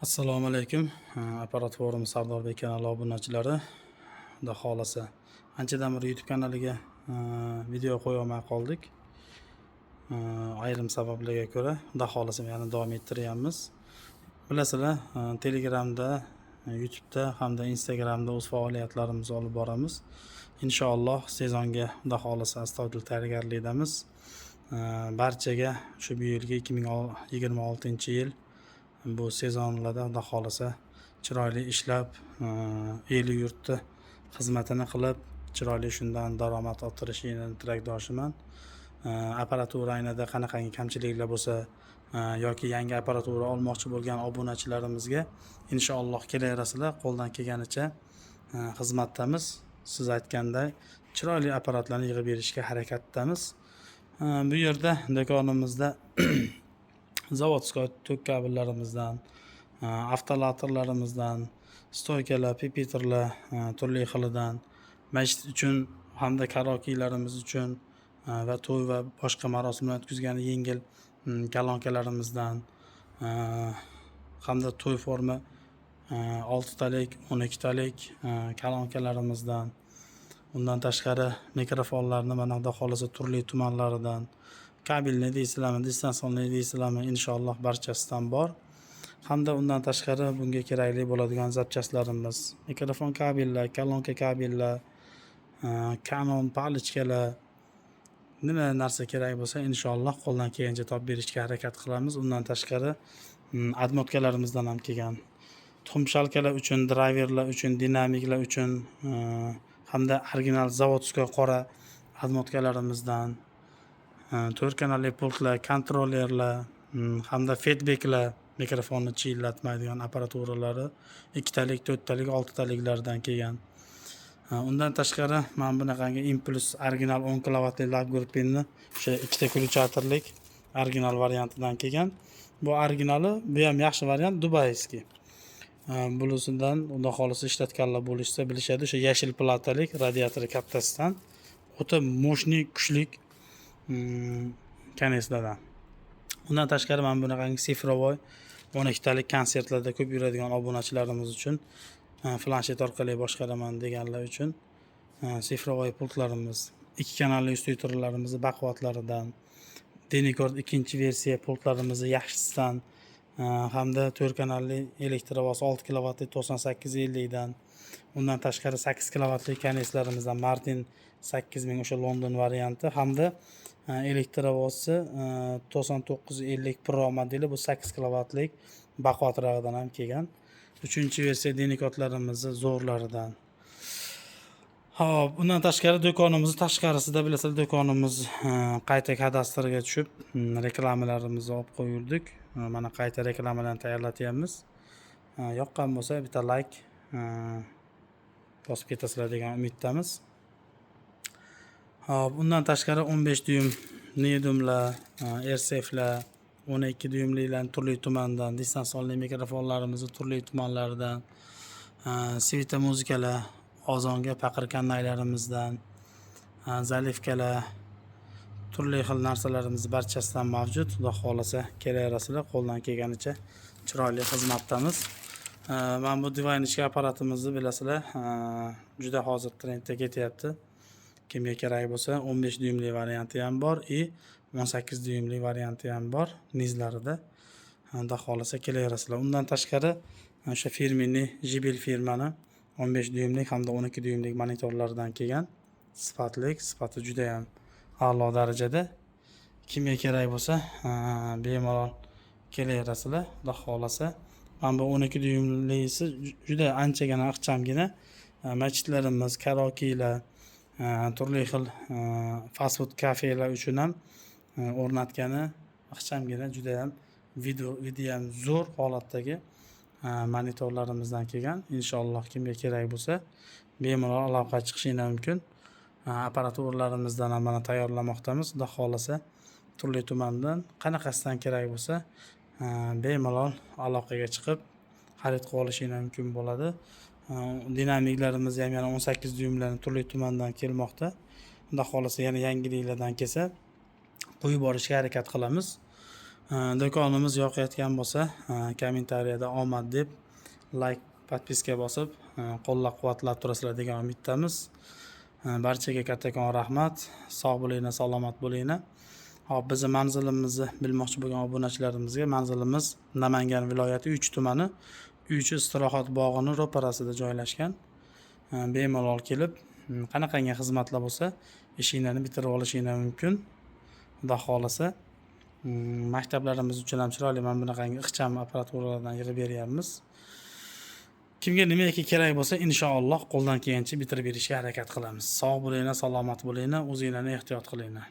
Assalomu alaykum. Apparat forum Sardorbek kanali obunachilari. Xudo xolasa anchadan beri YouTube kanaliga video qo'yolmay qoldik. Ayrim sabablarga ko'ra xudo xolasa yana davom ettiryapmiz. Bilasizlar, Telegramda, YouTubeda hamda Instagramda o'z faoliyatlarimizni olib boramiz. Inshaalloh sezonga xudo xolasa astoydil tayyorgarlikdamiz. Barchaga shu bu yilgi 2026-yil bu sezonlarda xudo xolasa chiroyli ishlab, el yurtda xizmatini qilib, chiroyli shundan daromad orttirishini tilakdoshiman. Apparatura aynada qanaqangi kamchiliklar bo'lsa yoki yangi apparatura olmoqchi bo'lgan obunachilarimizga inshaalloh kelaverasizlar. Qo'ldan kelganicha xizmatdamiz. Siz aytganday chiroyli apparatlarni yig'ib berishga harakatdamiz. Bu yerda do'konimizda zavodskoy tok kabellarimizdan, avtolatorlarimizdan, stoykalar, pipitrlar turli xilidan, masjid uchun hamda karaokelarimiz uchun va to'y va boshqa marosimlar o'tkazgan yengil kalonkalarimizdan hamda to'y forma 6 talik, 12 talik kalonkalarimizdan, undan tashqari mikrofonlarni mana xudo xolasa turli tumanlaridan, kabelni deysizlarmi, distansionli deysizlarmi, inshaalloh barchasidan bor. Hamda undan tashqari bunga kerakli bo'ladigan zapchastlarimiz, mikrofon kabellar, kolonka kabellar, kanon palichkalar, nima narsa kerak bo'lsa inshaalloh qo'ldan kelgancha topib berishga harakat qilamiz. Undan tashqari admotkalarimizdan ham kelgan tuxumshalkalar uchun, driverlar uchun, dinamiklar uchun hamda original zavodskoy qora admotkalarimizdan 4 kanalli pultlar, kontrollerlar hamda feedbacklar, mikrofonni chillatmaydigan apparaturalari 2 talik, 4 talik, 6 taliklardan kelgan. Undan tashqari mana bunaqangi impuls original 10 kilovatli lab gruppinni o'sha ikkita kulchatorlik original variantidan kelgan. Bu originali, bu ham yaxshi variant, dubayskiy. Bunisidan xudo xolasa ishlatganlar bo'lishsa bilishadi, o'sha yashil platalik radiatori kattasidan o'ta mo'shni, kuchli kaneslardan. Undan tashqari mana bunaqangi sifrovoy 12 talik konsertlarda ko'p yuradigan obunachilarimiz uchun planshet orqali boshqaraman deganlar uchun sifrovoy pultlarimiz, 2 kanalli ustuytirlarimizni baquvvatlaridan, Denikord 2-versiya pultlarimizni yaxshisidan hamda 4 kanalli elektrovoz 6 kilovatli 9850 dan, undan tashqari 8 kilovatli kaneslarimizdan Martin 8000 o'sha London varianti hamda elektrovozi 9950 Pro modeli, bu 8 kilovatlik baquvvatroqdan ham kelgan. 3-versiya Denikordlarimizni zo'rlaridan. Xo'p, undan tashqari do'konimiz tashqarisida bilasizlar, do'konimiz qayta kadastrga tushib, reklamalarimizni olib qo'yildik. Mana qayta reklamalarni tayyorlatyapmiz. Yoqqan bo'lsa bitta like bosib ketasizlar degan umiddamiz. Hop, undan tashqari 15 dyum Nedumlar, RCFlar, 12 dyumliklar turli tumandan, distansionli mikrofonlarimizni turli tumanlaridan, svita muzikalar, ozonga paqirgan naylarimizdan, zalifkalar, turli xil narsalarimiz barchasidan mavjud. Xudo xolasa kelaverasizlar, qo'ldan kelganicha chiroyli xizmatdamiz. Mana bu divaynishka apparatimizni bilasizlar, juda hozir trendda ketyapti. Kimga kerak bo'lsa 15 dyumli varianti ham bor, 18 dyumli varianti ham bor nizlarida. Xudo xolasa kelaverasizlar. Undan tashqari o'sha firmini JBL firmani 15 dyumlik hamda 12 dyumlik monitorlardan kelgan. Sifati juda ham a'lo darajada. Kimga kerak bo'lsa bemalol kelaverasizlar. Xudo xolasa. Mana bu 12 dyumlisi juda anchagina ixchamgina masjidlarimiz, karaokelar, turli xil fast food kafelar uchun ham o'rnatgani ixchamgina juda ham video ham zo'r holatdagi monitorlarimizdan kelgan. Inshaalloh kimga kerak bo'lsa bemalol aloqaga chiqishingiz mumkin. Apparaturalarimizdan ham mana tayyorlamoqdamiz. Xudo xolasa turli tumandan qanaqasidan kerak bo'lsa bemalol aloqaga chiqib xarid qilib olishingiz mumkin bo'ladi. Dinamiklarimiz ham yana 18 dyumlarni turli tumandan kelmoqda. Xudo xolasa yana yangiliklardan kelsa qo'yib borishga harakat qilamiz. Do'konimiz yoqayotgan bo'lsa, kommentariyada omad deb like, podpiska bosib, qo'llab-quvvatlab turasizlar degan umiddamiz. Barchaga kattakon rahmat. Sog' bo'linglar, salomat bo'linglar. Hop, bizning manzilimizni bilmoqchi bo'lgan obunachilarimizga, manzilimiz Namangan viloyati Uch tumani, Uch istirohat bog'ining ro'parasida joylashgan. Bemalol kelib, qanaqangi xizmatlar bo'lsa, ishinglarni bitirib olishinglar mumkin. Xudo xolasa, maktablarimiz uchun ham chiroyli mana bunaqangi ixcham apparaturalardan yig'ib beryapmiz. Kimga nimaki kerak bo'lsa, inshaalloh qo'ldan kelgancha bitirib berishga harakat qilamiz. Sog' bo'linglar, salomat bo'linglar, o'zinglarni ehtiyot qilinglar.